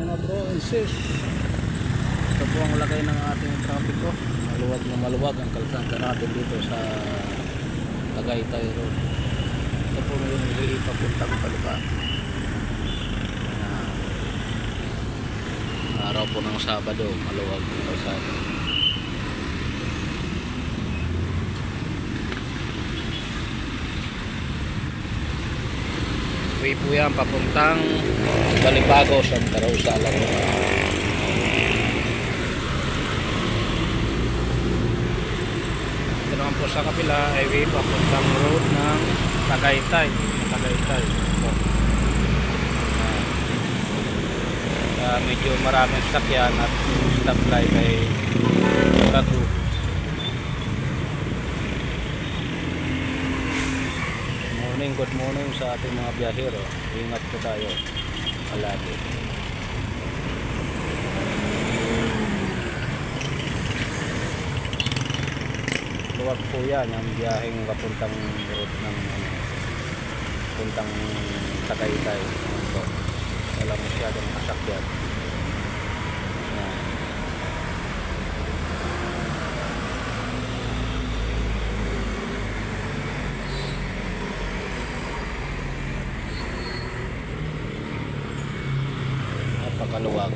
mga bro and sis. Ito po ang lagay ng ating trapiko. Maluwag na maluwag ang kalsada natin dito sa Tagaytay Road. Ito po yung ipapuntang Palipa. Araw po ng Sabado, maluwag ang kalsada. Way po yan papuntang Balibago, Santa Rosa, Laguna. Ito naman po sa kapila ay way papuntang road ng Tagaytay. Ito. Medyo maraming sakyan at stoplight ay Murado. Good morning sa ating mga biyahero. Ingat po tayo palagi. Luwag po yan ang biyaheng papuntang road ng puntang Tagaytay. Wala masyadong kasakyan. Napakaluwag.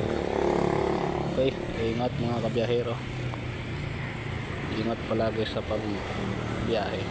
Okay, ingat mga kabiyahero. Ingat palagi sa pagbiyahe.